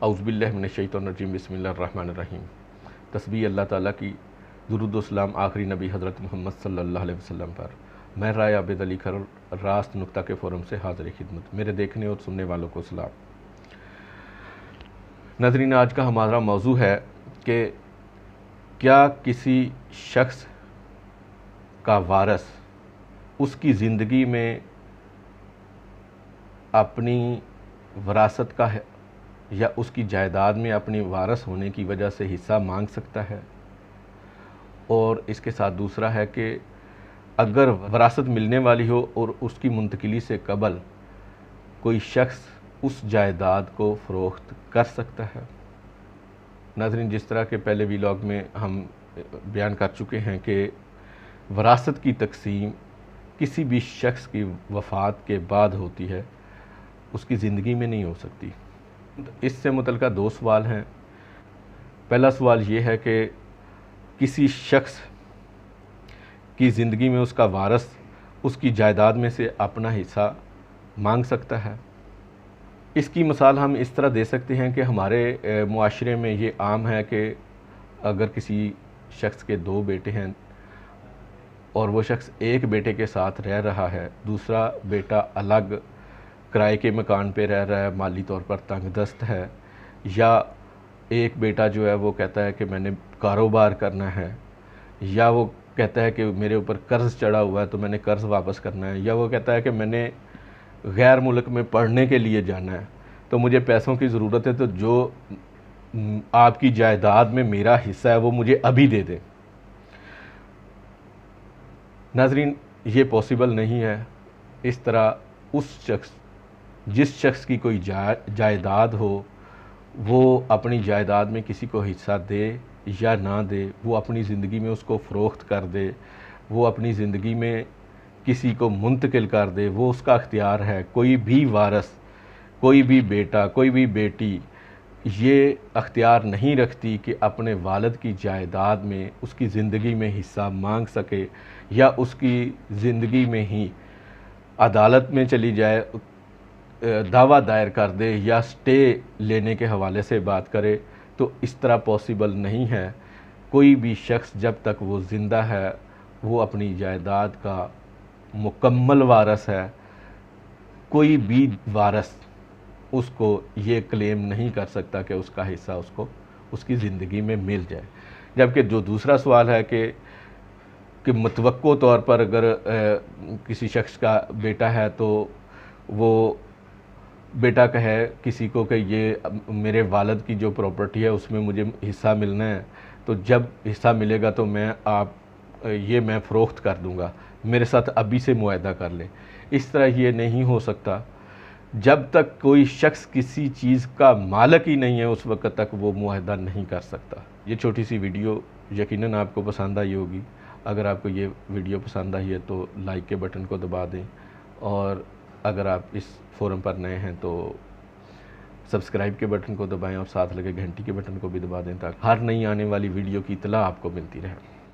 اعوذ باللہ من الشیطان الرجیم بسم اللہ الرحمن الرحیم۔ تسبیح اللہ تعالیٰ کی، درود و سلام آخری نبی حضرت محمد صلی اللہ علیہ وسلم پر۔ میں رائے عابد علی کھر راست نقطہ کے فورم سے حاضر خدمت۔ میرے دیکھنے اور سننے والوں کو سلام۔ ناظرین، آج کا ہمارا موضوع ہے کہ کیا کسی شخص کا وارث اس کی زندگی میں اپنی وراثت کا ہے یا اس کی جائیداد میں اپنی وارث ہونے کی وجہ سے حصہ مانگ سکتا ہے، اور اس کے ساتھ دوسرا ہے کہ اگر وراثت ملنے والی ہو اور اس کی منتقلی سے قبل کوئی شخص اس جائیداد کو فروخت کر سکتا ہے۔ ناظرین، جس طرح کے پہلے ویلاگ میں ہم بیان کر چکے ہیں کہ وراثت کی تقسیم کسی بھی شخص کی وفات کے بعد ہوتی ہے، اس کی زندگی میں نہیں ہو سکتی۔ اس سے متعلقہ دو سوال ہیں۔ پہلا سوال یہ ہے کہ کسی شخص کی زندگی میں اس کا وارث اس کی جائیداد میں سے اپنا حصہ مانگ سکتا ہے۔ اس کی مثال ہم اس طرح دے سکتے ہیں کہ ہمارے معاشرے میں یہ عام ہے کہ اگر کسی شخص کے دو بیٹے ہیں اور وہ شخص ایک بیٹے کے ساتھ رہ رہا ہے، دوسرا بیٹا الگ کرائے کے مکان پہ رہ رہا ہے، مالی طور پر تنگ دست ہے، یا ایک بیٹا جو ہے وہ کہتا ہے کہ میں نے کاروبار کرنا ہے، یا وہ کہتا ہے کہ میرے اوپر قرض چڑھا ہوا ہے تو میں نے قرض واپس کرنا ہے، یا وہ کہتا ہے کہ میں نے غیر ملک میں پڑھنے کے لیے جانا ہے تو مجھے پیسوں کی ضرورت ہے، تو جو آپ کی جائیداد میں میرا حصہ ہے وہ مجھے ابھی دے دیں۔ ناظرین، یہ پاسبل نہیں ہے۔ اس طرح جس شخص کی کوئی جائیداد ہو، وہ اپنی جائیداد میں کسی کو حصہ دے یا نہ دے، وہ اپنی زندگی میں اس کو فروخت کر دے، وہ اپنی زندگی میں کسی کو منتقل کر دے، وہ اس کا اختیار ہے۔ کوئی بھی وارث، کوئی بھی بیٹا، کوئی بھی بیٹی یہ اختیار نہیں رکھتی کہ اپنے والد کی جائیداد میں اس کی زندگی میں حصہ مانگ سکے، یا اس کی زندگی میں ہی عدالت میں چلی جائے، دعویٰ دائر کر دے یا سٹے لینے کے حوالے سے بات کرے۔ تو اس طرح پاسبل نہیں ہے۔ کوئی بھی شخص جب تک وہ زندہ ہے وہ اپنی جائیداد کا مکمل وارث ہے۔ کوئی بھی وارث اس کو یہ کلیم نہیں کر سکتا کہ اس کا حصہ اس کو اس کی زندگی میں مل جائے۔ جبکہ جو دوسرا سوال ہے کہ متوقع طور پر اگر کسی شخص کا بیٹا ہے تو وہ بیٹا کہے کسی کو کہ یہ میرے والد کی جو پراپرٹی ہے اس میں مجھے حصہ ملنا ہے، تو جب حصہ ملے گا تو میں فروخت کر دوں گا، میرے ساتھ ابھی سے معاہدہ کر لیں۔ اس طرح یہ نہیں ہو سکتا۔ جب تک کوئی شخص کسی چیز کا مالک ہی نہیں ہے اس وقت تک وہ معاہدہ نہیں کر سکتا۔ یہ چھوٹی سی ویڈیو یقیناً آپ کو پسند آئی ہوگی۔ اگر آپ کو یہ ویڈیو پسند آئی ہے تو لائک کے بٹن کو دبا دیں، اور اگر آپ اس فورم پر نئے ہیں تو سبسکرائب کے بٹن کو دبائیں اور ساتھ لگے گھنٹی کے بٹن کو بھی دبا دیں تاکہ ہر نئی آنے والی ویڈیو کی اطلاع آپ کو ملتی رہے۔